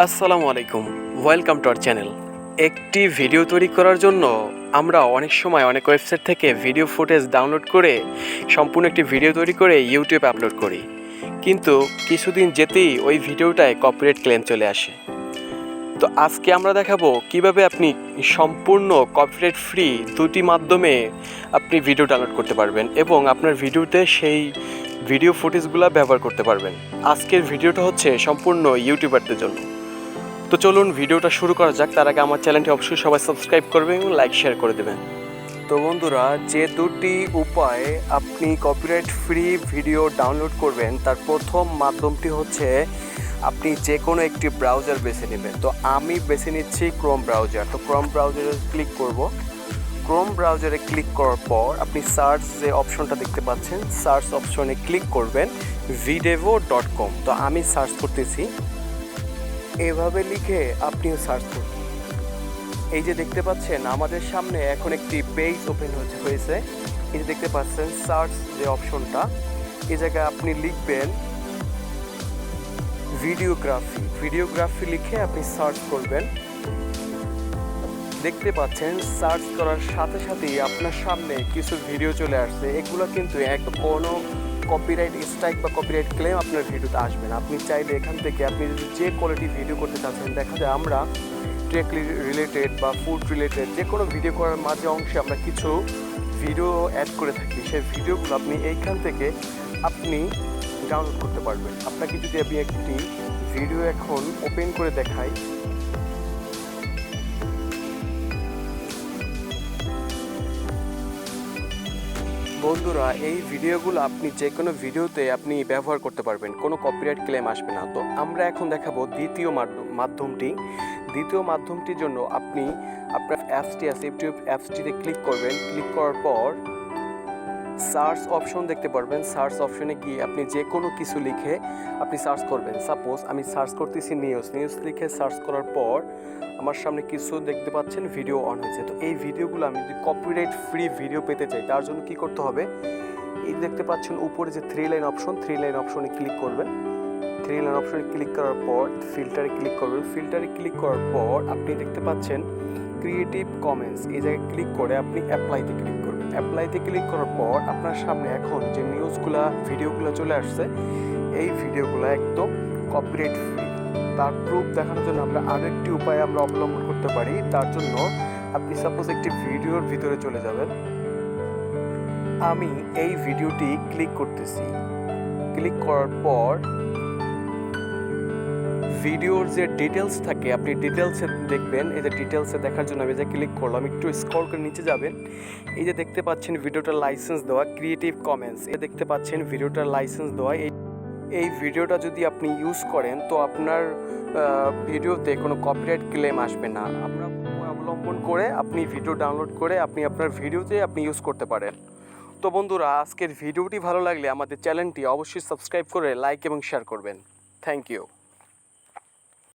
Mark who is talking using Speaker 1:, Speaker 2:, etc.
Speaker 1: আসসালামু আলাইকুম, welcome to our channel. একটি ভিডিও তৈরি করার জন্য আমরা অনেক সময় অনেক ওয়েবসাইট থেকে ভিডিও ফুটেজ ডাউনলোড করে সম্পূর্ণ একটি ভিডিও তৈরি করে ইউটিউবে আপলোড করি, কিন্তু কিছুদিন যেতেই ওই ভিডিওটায় কপিরাইট ক্লেম চলে আসে। তো আজকে আমরা দেখাবো কিভাবে আপনি সম্পূর্ণ কপিরাইট ফ্রি দুটি মাধ্যমে আপনি ভিডিও ডাউনলোড করতে পারবেন এবং আপনার ভিডিওতে সেই ভিডিও ফুটেজগুলো ব্যবহার করতে পারবেন। আজকের ভিডিওটা হচ্ছে সম্পূর্ণ ইউটিউবারদের জন্য। তো চলুন ভিডিওটা শুরু করা যাক। তার আগে আমার চ্যানেলটি অবশ্যই সবাই সাবস্ক্রাইব করবেন এবং লাইক শেয়ার করে দেবেন। তো বন্ধুরা, যে দুটি উপায়ে আপনি কপিরাইট ফ্রি ভিডিও ডাউনলোড করবেন তার প্রথম মাধ্যমটি হচ্ছে আপনি যে কোনো একটি ব্রাউজার বেছে নেবেন। তো আমি বেছে নিচ্ছি ক্রোম ব্রাউজার। তো ক্রোম ব্রাউজারে ক্লিক করব। ক্রোম ব্রাউজারে ক্লিক করার পর আপনি সার্চ যে অপশনটা দেখতে পাচ্ছেন, সার্চ অপশনে ক্লিক করবেন videvo.com। তো আমি সার্চ করতেছি, এভাবে লিখে আপনিও সার্চ করুন। এই যে দেখতে পাচ্ছেন আমাদের সামনে এখন একটি পেজ ওপেন হয়েছে। এই যে দেখতে পাচ্ছেন সার্চ যে অপশনটা, এই জায়গায় আপনি লিখবেন ভিডিওগ্রাফি লিখে আপনি সার্চ করবেন। দেখতে পাচ্ছেন সার্চ করার সাথে সাথেই আপনার সামনে কিছু ভিডিও চলে আসছে। এগুলো কিন্তু কোনো কপিরাইট স্ট্রাইক বা কপিরাইট ক্লেম আপনার ভিডিওতে আসবে না। আপনি চাইলে এখান থেকে আপনি যদি যে কোয়ালিটি ভিডিও করতে চাচ্ছেন, দেখা যায় আমরা ট্রেক রিলেটেড বা ফুড রিলেটেড যে কোনো ভিডিও করার মাঝে অংশে আমরা কিছু ভিডিও অ্যাড করে থাকি। সেই ভিডিওগুলো আপনি এইখান থেকে আপনি ডাউনলোড করতে পারবেন। আপনাকে যদি আমি একটি ভিডিও এখন ওপেন করে দেখাই, বন্ধুরা এই ভিডিওগুলো আপনি যে কোনো ভিডিওতে আপনি ব্যবহার করতে পারবেন, কোনো কপিরাইট ক্লেম আসবে না। তো আমরা এখন দেখাবো দ্বিতীয় মাধ্যমটির জন্য আপনি আপনার অ্যাপসটি আছে, ইউটিউব অ্যাপসটিতে ক্লিক করবেন। ক্লিক করার পর সার্চ অপশন দেখতে পারবেন। সার্চ অপশনে গিয়ে আপনি যে কোনো কিছু লিখে আপনি সার্চ করবেন। সাপোজ আমি সার্চ করতেছি নিউজ লিখে সার্চ করার পর আমার সামনে কিছু দেখতে পাচ্ছেন ভিডিও অন হয়েছে। তো এই ভিডিওগুলো আমি যদি কপিরাইট ফ্রি ভিডিও পেতে চাই, তার জন্য কি করতে হবে, এই দেখতে পাচ্ছেন উপরে যে থ্রি লাইন অপশনে ক্লিক করবেন। থ্রি লাইন অপশনে ক্লিক করার পর ফিল্টারে ক্লিক করবেন। ফিল্টারে ক্লিক করার পর আপনি দেখতে পাচ্ছেন ক্রিয়েটিভ কমেন্টস, এই জায়গায় ক্লিক করে আপনি অ্যাপ্লাইতে ক্লিক করবেন। অ্যাপ্লাইতে ক্লিক করার পর আপনার সামনে এখন যে ভিডিওগুলো চলে আসছে, এই ভিডিওগুলো একদম কপিরাইট ফ্রি। তার প্রুফ দেখানোর জন্য আমরা আরেকটি উপায় আমরা অবলম্বন করতে পারি। তার জন্য আপনি সাপোজ একটি ভিডিওর ভিতরে চলে যাবেন। আমি এই ভিডিওটি ক্লিক করতেছি। ক্লিক করার পর ভিডিওর যে ডিটেলস থাকে আপনি ডিটেলসে দেখবেন। এই যে ডিটেলসে দেখার জন্য আমি যে ক্লিক করলাম, একটু স্ক্রল করে নিচে যাবেন। এই যে দেখতে পাচ্ছেন ভিডিওটার লাইসেন্স দেওয়া ক্রিয়েটিভ কমেন্টস, এ দেখতে পাচ্ছেন ভিডিওটার লাইসেন্স দেওয়া। এই ভিডিওটা যদি আপনি ইউজ করেন তো আপনার ভিডিওতে কোনো কপিরাইট ক্লেম আসবে না। আমরা অবলম্বন করে আপনি ভিডিও ডাউনলোড করে আপনি আপনার ভিডিওতে আপনি ইউজ করতে পারেন। তো বন্ধুরা, আজকের ভিডিওটি ভালো লাগলে আমাদের চ্যানেলটি অবশ্যই সাবস্ক্রাইব করে লাইক এবং শেয়ার করবেন। Thank you.